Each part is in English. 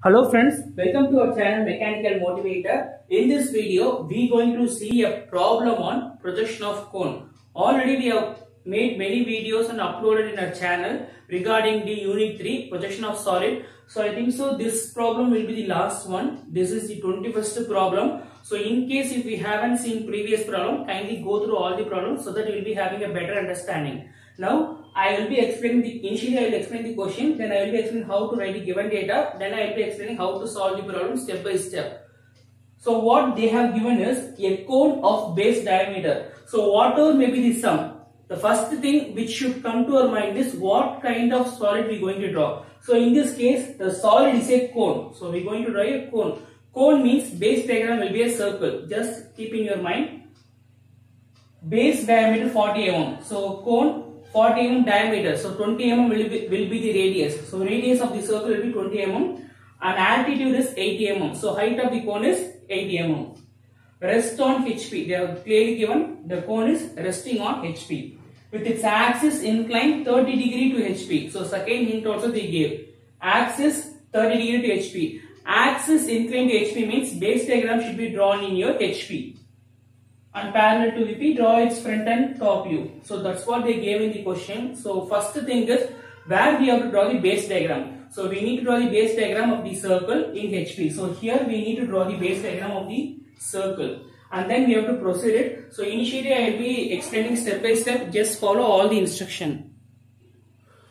Hello friends, welcome to our channel Mechanical Motivator. In this video, we are going to see a problem on projection of cone. Already we have made many videos and uploaded in our channel regarding the Unit 3 projection of solid. So I think so this problem will be the last one. This is the 21st problem. So in case if we haven't seen previous problem, kindly go through all the problems so that you will be having a better understanding. Now I will be explaining initially I will explain the question, then I will be explaining how to write the given data, then I will be explaining how to solve the problem step by step. So what they have given is a cone of base diameter. So whatever may be the sum, the first thing which should come to our mind is what kind of solid we are going to draw. So in this case, the solid is a cone. So we are going to draw a cone. Cone means base diagram will be a circle. Just keep in your mind. Base diameter 40 mm. So cone 40 mm diameter. So 20 mm will be the radius. So radius of the circle will be 20 mm and altitude is 80 mm. So height of the cone is 80 mm. Rest on HP. They have clearly given the cone is resting on HP. With its axis inclined 30 degree to HP. So second hint also they gave. Axis 30 degree to HP. Axis inclined to HP means base diagram should be drawn in your HP. And parallel to VP, draw its front and top view. So that's what they gave in the question. So first thing is where we have to draw the base diagram. So we need to draw the base diagram of the circle in HP. So here we need to draw the base diagram of the circle. And then we have to proceed it. So initially I will be explaining step by step. Just follow all the instruction.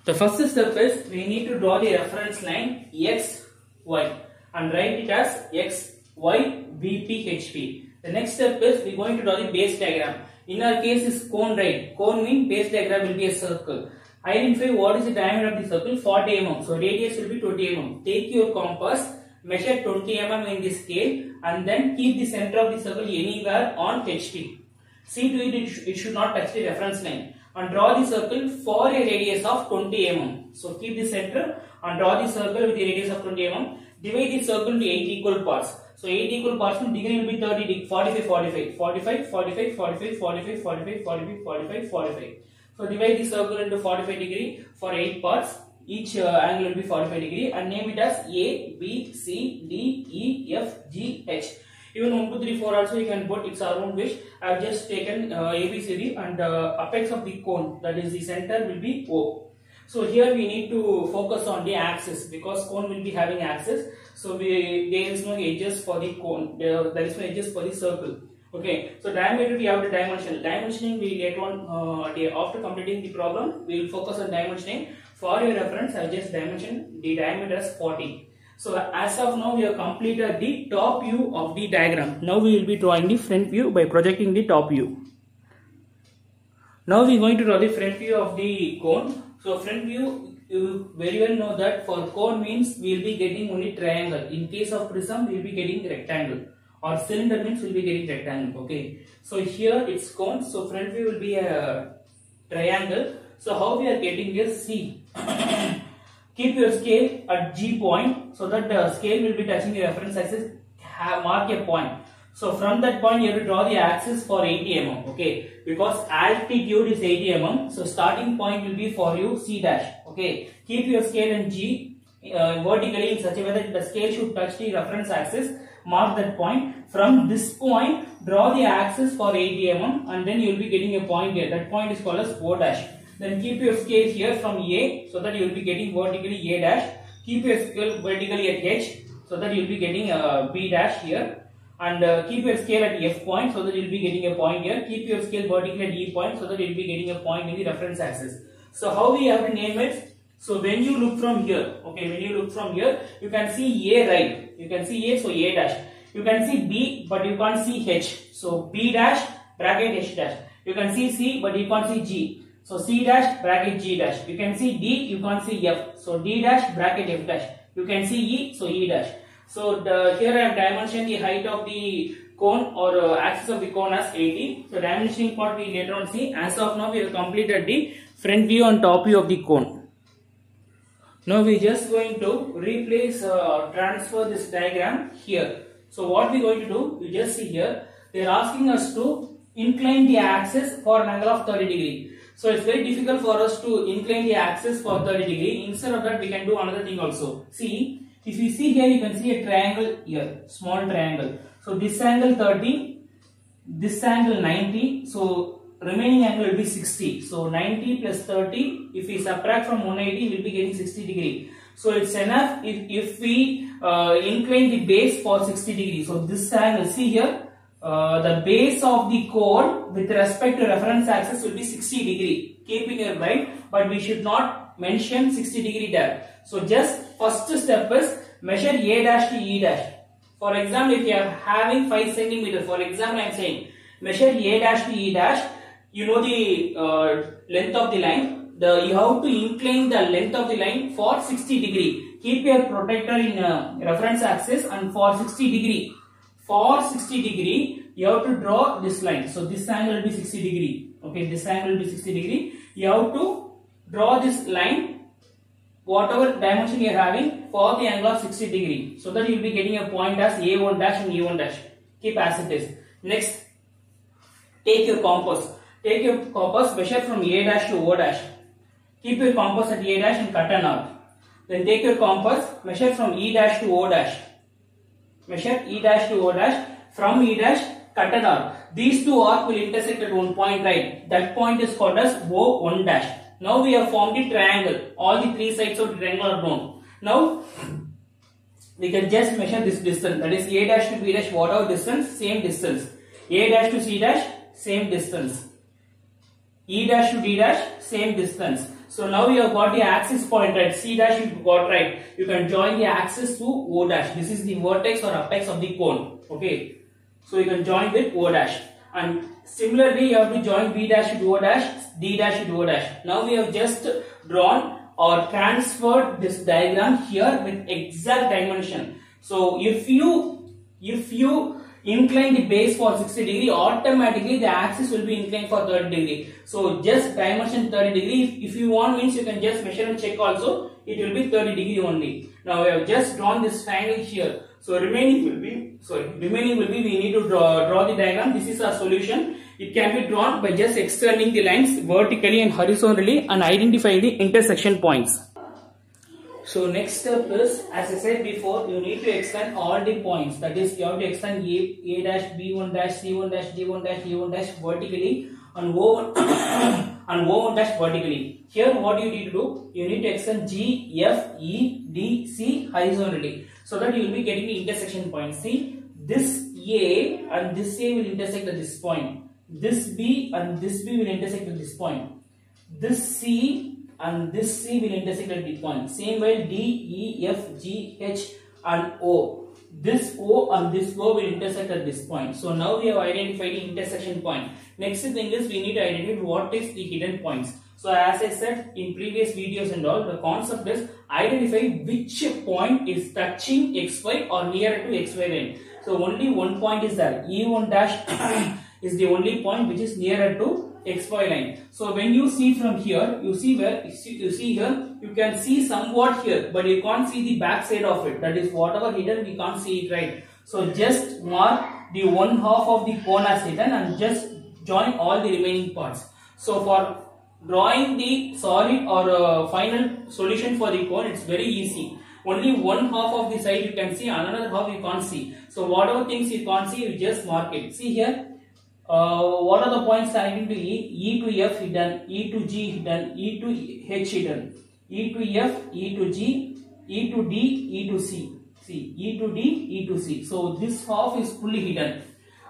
The first step is we need to draw the reference line X, Y and write it as X, Y, VP, HP. The next step is we are going to draw the base diagram. In our case is cone, right? Cone means base diagram will be a circle. Identify what is the diameter of the circle, 40 mm. So radius will be 20 mm. Take your compass, measure 20 mm in the scale and then keep the center of the circle anywhere on HP. See to it should not touch the reference line. And draw the circle for a radius of 20 mm. So keep the center and draw the circle with a radius of 20 mm. Divide the circle into 8 equal parts. So 8 equal parts means degree will be 30 degree, 45, 45, 45, 45, 45, 45, 45, 45, 45, 45. So divide the circle into 45 degree for 8 parts. Each angle will be 45 degree and name it as A, B, C, D, E, F, G, H. Even 1, 2, 3, 4 also you can put, it's our own wish. I have just taken A, B, C, D and apex of the cone, that is the center, will be O. So here we need to focus on the axis because cone will be having axis. So there is no edges for the cone. There is no edges for the circle. Okay. So diameter we have the dimension. Dimensioning we later on after completing the problem we will focus on dimensioning. For your reference, I just dimension the diameter as 40. So as of now we have completed the top view of the diagram. Now we will be drawing the front view by projecting the top view. Now we are going to draw the front view of the cone. So front view, you very well know that for cone means we will be getting only triangle. In case of prism, we will be getting rectangle. Or cylinder means we will be getting rectangle. Okay. So here it's cone. So front view will be a triangle. So how we are getting is C. Keep your scale at G point so that the scale will be touching the reference axis. Mark a point. So from that point you have to draw the axis for 80 mm. Okay. Because altitude is 80 mm. So starting point will be for you C dash. Okay. Keep your scale in G vertically in such a way that the scale should touch the reference axis. Mark that point. From this point draw the axis for 80 mm and then you will be getting a point here. That point is called as O dash. Then keep your scale here from A so that you will be getting vertically A dash. Keep your scale vertically at H so that you will be getting B dash here. And keep your scale at F point so that you will be getting a point here. Keep your scale vertically at E point so that you will be getting a point in the reference axis. So how we have to name it? So when you look from here, okay, when you look from here, you can see A, right? You can see A, so A dash. You can see B, but you can't see H. So B dash, bracket H dash. You can see C, but you can't see G. So C dash, bracket G dash. You can see D, you can't see F. So D dash, bracket F dash. You can see E, so E dash. So here I have dimensioned the height of the cone or axis of the cone as 80. So dimensioning part we later on see. As of now we have completed the front view and top view of the cone. Now we are just going to replace transfer this diagram here. So what we are going to do, you just see here, they are asking us to incline the axis for an angle of 30 degree. So it's very difficult for us to incline the axis for 30 degree. Instead of that we can do another thing also. See, If you see here, you can see a triangle here, small triangle. So this angle 30, this angle 90. So remaining angle will be 60. So 90 plus 30, if we subtract from 180, we will be getting 60 degree. So it's enough if we incline the base for 60 degree. So this angle, see here, the base of the cone with respect to reference axis will be 60 degree. Keep in your mind, but we should not mention 60 degree there. So just first step is measure A dash to E dash. For example, if you are having 5 centimeter, for example, I am saying measure A dash to E dash. You know the length of the line. You have to incline the length of the line for 60 degree. Keep your protractor in reference axis, and for 60 degree. For 60 degree, you have to draw this line. So this angle will be 60 degree. Okay, this angle will be 60 degree. You have to draw this line, whatever dimension you are having, for the angle of 60 degree. So that you will be getting a point as A1 dash and E1 dash. Keep as it is. Next, take your compass. Take your compass, measure from A dash to O dash. Keep your compass at A dash and cut an arc. Then take your compass, measure from E dash to O dash. Measure E dash to O dash. From E dash, cut an arc. These two arcs will intersect at one point, right? That point is called as O1 dash. Now we have formed a triangle. All the three sides of the triangle are known. Now we can just measure this distance. That is A dash to B dash, whatever distance, same distance. A dash to C dash, same distance. E dash to D dash, same distance. So now you have got the axis point, right? C dash you got right. You can join the axis to O dash. This is the vertex or apex of the cone. Okay. So you can join with O dash. And similarly, you have to join B dash to O dash, D dash to O dash. Now we have just drawn or transferred this diagram here with exact dimension. So if you incline the base for 60 degree, automatically the axis will be inclined for 30 degree. So just dimension 30 degree. If you want, means you can just measure and check also. It will be 30 degree only. Now we have just drawn this triangle here. So remaining will be we need to draw the diagram. This is our solution. It can be drawn by just extending the lines vertically and horizontally and identify the intersection points. So next step is, as I said before, you need to extend all the points. That is, you have to extend A dash, B1 dash, C1 dash, D1 dash, E1 dash vertically and O1 and O1 dash vertically. Here what you need to do, you need to extend G, F, E, D, C horizontally. So that you will be getting the intersection point. See, this A and this A will intersect at this point. This B and this B will intersect at this point. This C and this C will intersect at this point. Same way D, E, F, G, H and O. This O and this O will intersect at this point. So now we have identified the intersection point. Next thing is we need to identify what is the hidden points. So as I said in previous videos and all, the concept is identify which point is touching XY or nearer to XY line. So only one point is there. E1 dash is the only point which is nearer to XY line. So when you see from here, you see where you see here, you can see somewhat here, but you can't see the back side of it. That is whatever hidden, we can't see it, right? So just mark the one half of the cone as hidden and just join all the remaining parts. So for drawing the solid or final solution for the cone, it's very easy. Only one half of the side you can see, another half you can't see. So whatever things you can't see, you just mark it. See here. What are the points connecting to E? E to F hidden, E to G hidden, E to H hidden, E to F, E to G, E to D, E to C. See, E to D, E to C. So this half is fully hidden.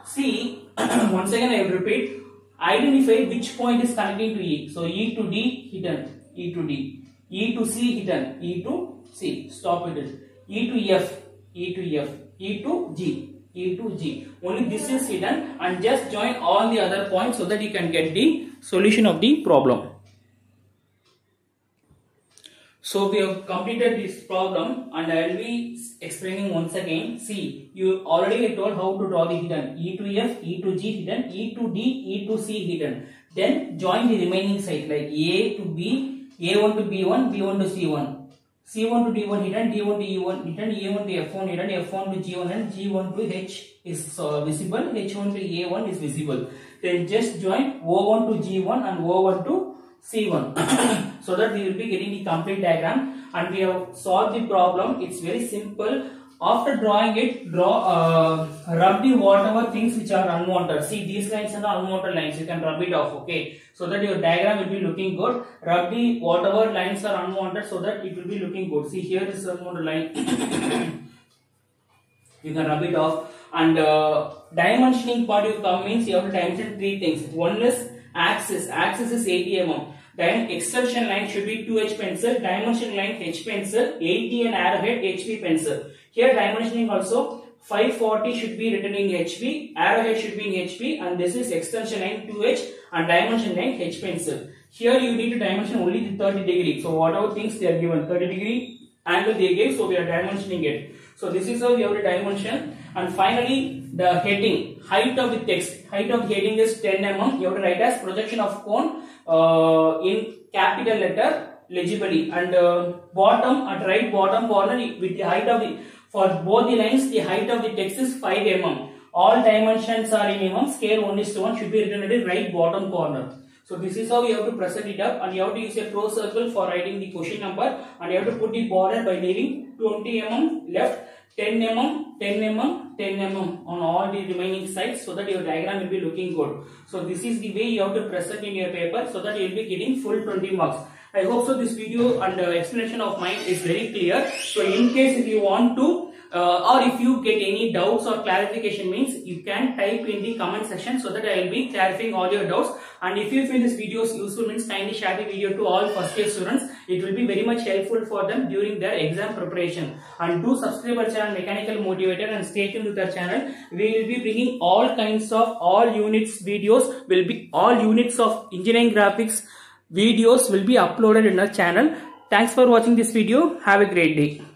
See, once again I will repeat, identify which point is connecting to E. So E to D hidden, E to D, E to C hidden, E to C. Stop it. E to F, E to F, E to G. E to G. Only this is hidden and just join all the other points so that you can get the solution of the problem. So we have completed this problem and I will be explaining once again. See, you already told how to draw the hidden. E to F, E to G hidden, E to D, E to C hidden. Then join the remaining side like A to B, A1 to B1, B1 to C1. C1 to D1 hidden, D1 to E1 hidden, E1 to F1 hidden, F1 to G1 and G1 to H is visible, H1 to A1 is visible. Then just join O1 to G1 and O1 to C1. so that we will be getting the complete diagram, and we have solved the problem. It's very simple. After drawing it, rub the whatever things which are unwanted. See, these lines are the unwanted lines. You can rub it off, okay? So that your diagram will be looking good. Rub the whatever lines are unwanted so that it will be looking good. See, here is unwanted line. You can rub it off. And dimensioning part you come means you have to dimension three things. One is axis. Axis is 80 mm. Then extension line should be 2H pencil. Dimension line H pencil. 80 and arrowhead HB pencil. Here dimensioning also 540 should be written in HB. Arrowhead should be in HB. And this is extension line 2H and dimension line H pencil. Here you need to dimension only the 30 degree. So whatever things they are given, 30 degree angle they gave, so we are dimensioning it. So this is how we have to dimension. And finally, the heading, height of the text. Height of the heading is 10 mm. You have to write as projection of cone in capital letter legibly. And bottom, at right bottom corner, with the height of the, for both the lines, the height of the text is 5 mm. All dimensions are in mm. Scale 1:1 should be written at the right bottom corner. So this is how you have to present it up, and you have to use a close circle for writing the question number, and you have to put the border by leaving 20 mm left, 10 mm, 10 mm, 10 mm on all the remaining sides, so that your diagram will be looking good. So this is the way you have to present in your paper, so that you will be getting full 20 marks. I hope so this video and explanation of mine is very clear. So in case if you want to or if you get any doubts or clarification means, you can type in the comment section, so that I will be clarifying all your doubts. And if you feel this video is useful means, kindly share the video to all first year students. It will be very much helpful for them during their exam preparation. And do subscribe our channel Mechanical Motivator and stay tuned with our channel. We will be bringing all kinds of all units videos, will be all units of engineering graphics videos will be uploaded in our channel. Thanks for watching this video. Have a great day.